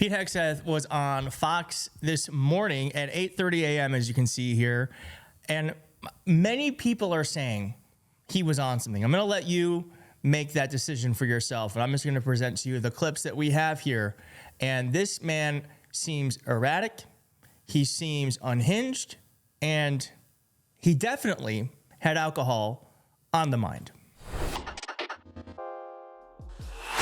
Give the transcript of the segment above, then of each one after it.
Pete Hegseth was on Fox this morning at 8:30 a.m., as you can see here. And many people are saying he was on something. I'm going to let you make that decision for yourself. And I'm just going to present to you the clips that we have here. And this man seems erratic. He seems unhinged. And he definitely had alcohol on the mind.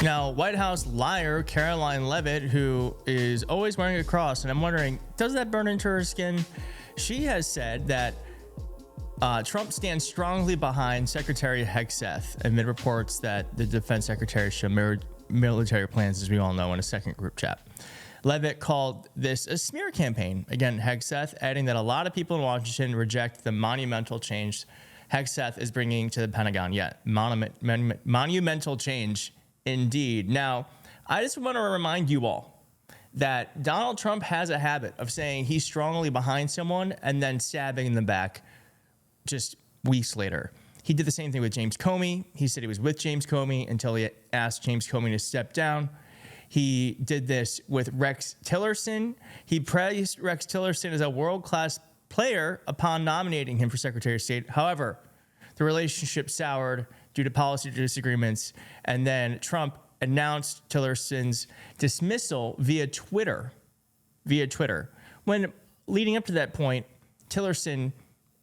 Now, White House liar Caroline Leavitt, who is always wearing a cross, and I'm wondering, does that burn into her skin? She has said that Trump stands strongly behind Secretary Hegseth amid reports that the defense secretary showed military plans, as we all know, in a second group chat. Leavitt called this a smear campaign against Hegseth, adding that a lot of people in Washington reject the monumental change Hegseth is bringing to the Pentagon. Yet, monumental change indeed. Now, I just want to remind you all that Donald Trump has a habit of saying he's strongly behind someone and then stabbing in the back just weeks later. He did the same thing with James Comey. He said he was with James Comey until he asked James Comey to step down. He did this with Rex Tillerson. He praised Rex Tillerson as a world-class player upon nominating him for Secretary of State. However, the relationship soured due to policy disagreements, and then Trump announced Tillerson's dismissal via Twitter. When leading up to that point, Tillerson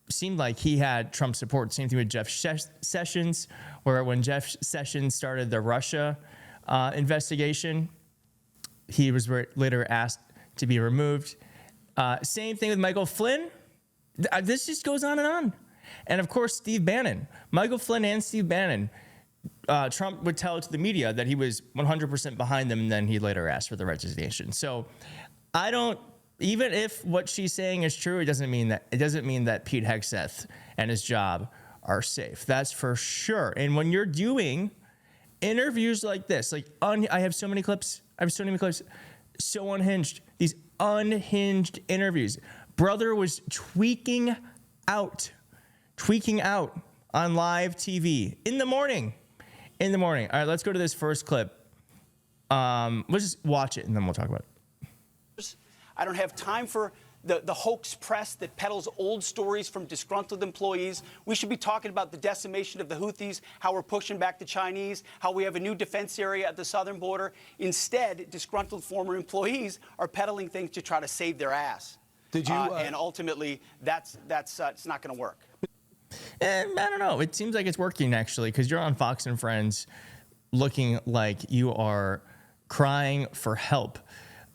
seemed like he had Trump support. Same thing with Jeff Sessions, where when Jeff Sessions started the Russia investigation, he was later asked to be removed. Same thing with Michael Flynn. This just goes on and on. And of course, Steve Bannon, Michael Flynn and Steve Bannon, Trump would tell to the media that he was 100% behind them, and then he later asked for the resignation. So even if what she's saying is true, it doesn't mean that Pete Hegseth and his job are safe. That's for sure. And when you're doing interviews like this, I have so many clips, so unhinged, these unhinged interviews. Brother was tweaking out on live TV in the morning. All right, let's go to this first clip. Let's just watch it and then we'll talk about it. I don't have time for the hoax press that peddles old stories from disgruntled employees. We should be talking about the decimation of the Houthis, how we're pushing back the Chinese, how we have a new defense area at the southern border. Instead, disgruntled former employees are peddling things to try to save their ass. Did you? And ultimately, that's it's not going to work. I don't know. It seems like it's working, actually, because you're on Fox and Friends looking like you are crying for help.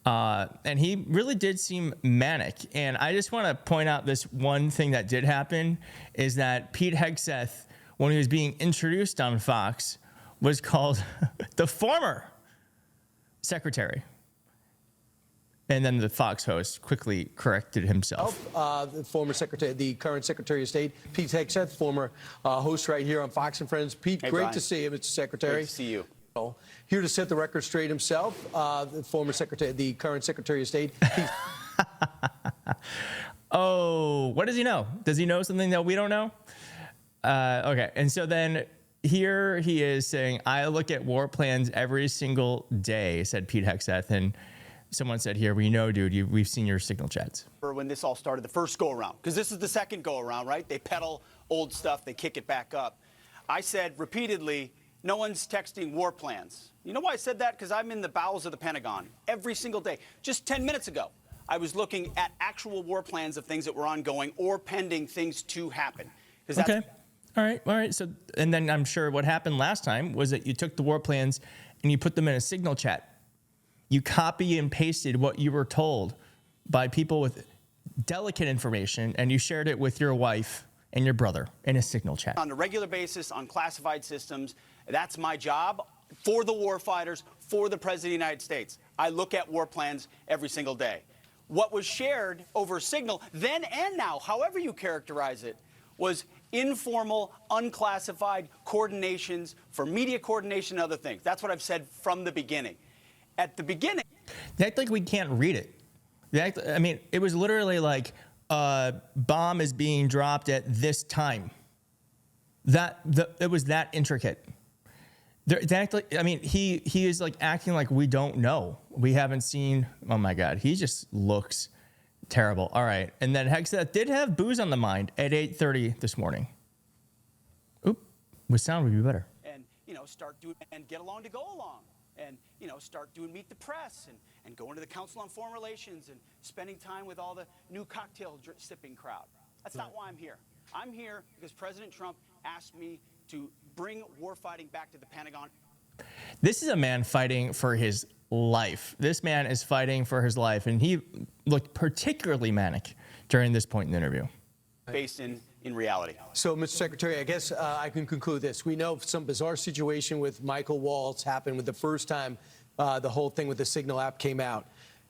And he really did seem manic. And I just want to point out this one thing that did happen is that Pete Hegseth, when he was being introduced on Fox, was called the former secretary. And then the Fox host quickly corrected himself. The former secretary, the current Secretary of State, Pete Hegseth, former host right here on Fox and Friends. Pete, hey, great Brian. to see you, Mr. Secretary. Great to see you. Here to set the record straight himself, the former secretary, the current Secretary of State. Oh, what does he know? Does he know something that we don't know? Okay, and so then here he is saying, I look at war plans every single day, said Pete Hegseth. And someone said here, we know, dude, we've seen your signal chats. When this all started, the first go-around, because this is the second go-around, right? They peddle old stuff, they kick it back up. I said repeatedly, no one's texting war plans. You know why I said that? Because I'm in the bowels of the Pentagon every single day. Just 10 minutes ago, I was looking at actual war plans of things that were ongoing or pending things to happen. Okay. All right. So, and then I'm sure what happened last time was that you took the war plans and you put them in a signal chat. You copy and pasted what you were told by people with delicate information, and you shared it with your wife and your brother in a signal chat. On a regular basis, on classified systems, that's my job for the war fighters, for the President of the United States. I look at war plans every single day. What was shared over Signal, then and now, however you characterize it, was informal, unclassified coordinations for media coordination and other things. That's what I've said from the beginning. At the beginning... They act like we can't read it. It was literally like, bomb is being dropped at this time. It was that intricate. I mean, he is like acting like we don't know. We haven't seen. Oh my God, he just looks terrible. All right, and then Hegseth did have booze on the mind at 8:30 this morning. Oop, with sound would be better. And start doing and get along to go along, and start doing meet the press and go into the Council on Foreign Relations and spending time with all the new cocktail sipping crowd. That's not why I'm here. I'm here because President Trump asked me to bring warfighting back to the Pentagon. This is a man fighting for his life. This man is fighting for his life, and he looked particularly manic during this point in the interview. Based in reality. So, Mr. Secretary, I guess I can conclude this. We know some bizarre situation with Michael Waltz happened with the first time the whole thing with the Signal app came out.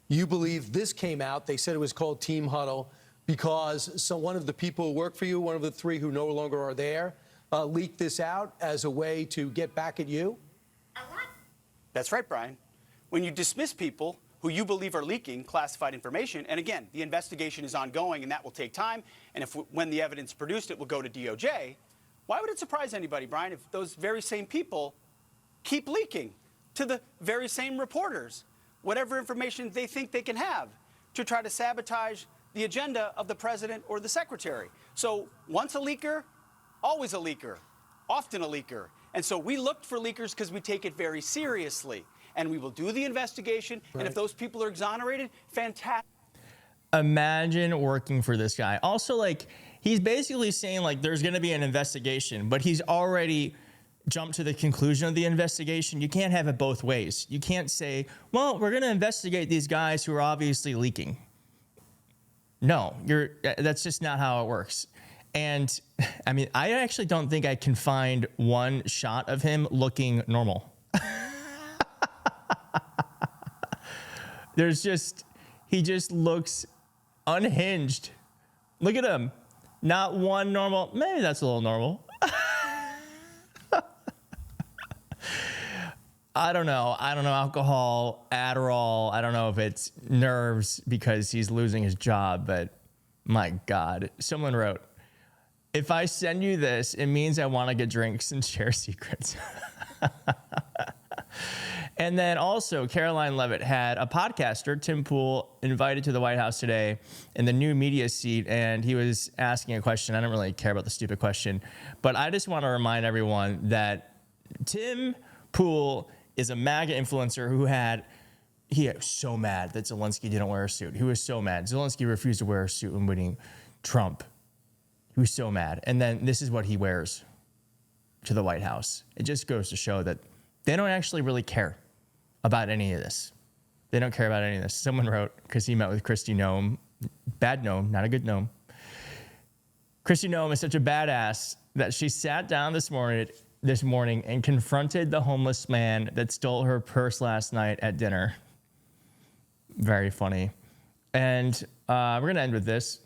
You believe this came out, they said it was called Team Huddle, because one of the people who work for you, one of the three who no longer are there, leaked this out as a way to get back at you? That's right, Brian. When you dismiss people who you believe are leaking classified information, and again, the investigation is ongoing and that will take time, and when the evidence produced, it will go to DOJ, why would it surprise anybody, Brian, if those very same people keep leaking to the very same reporters whatever information they think they can have to try to sabotage the agenda of the president or the secretary? So once a leaker, always a leaker, often a leaker. And so we looked for leakers because we take it very seriously. And we will do the investigation. Right. And if those people are exonerated, fantastic. Imagine working for this guy. Also, like, he's basically saying, like, there's going to be an investigation, but he's already jumped to the conclusion of the investigation. You can't have it both ways. You can't say, well, we're going to investigate these guys who are obviously leaking. No, that's just not how it works. And I mean, I actually don't think I can find one shot of him looking normal. He just looks unhinged. Look at him. Not one normal. Maybe that's a little normal. I don't know. Alcohol, Adderall. I don't know if it's nerves because he's losing his job, but my God. Someone wrote, if I send you this, it means I want to get drinks and share secrets. And then also, Caroline Levitt had a podcaster, Tim Pool, invited to the White House today in the new media seat, and he was asking a question. I don't really care about the stupid question, but I just want to remind everyone that Tim Pool is a MAGA influencer he was so mad that Zelensky didn't wear a suit. He was so mad. Zelensky refused to wear a suit when winning Trump. He was so mad. And then this is what he wears to the White House. It just goes to show that they don't actually really care about any of this. They don't care about any of this. Someone wrote, because he met with Kristi Noem, bad Noem, not a good Noem. Kristi Noem is such a badass that she sat down this morning and confronted the homeless man that stole her purse last night at dinner. Very funny. And we're going to end with this.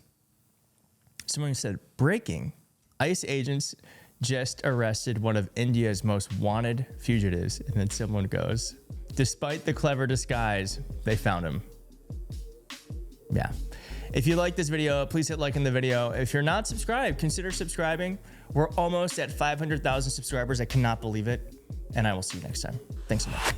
Someone said, breaking. ICE agents just arrested one of India's most wanted fugitives. And then someone goes, despite the clever disguise, they found him. Yeah. If you like this video, please hit like in the video. If you're not subscribed, consider subscribing. We're almost at 500,000 subscribers. I cannot believe it. And I will see you next time. Thanks so much.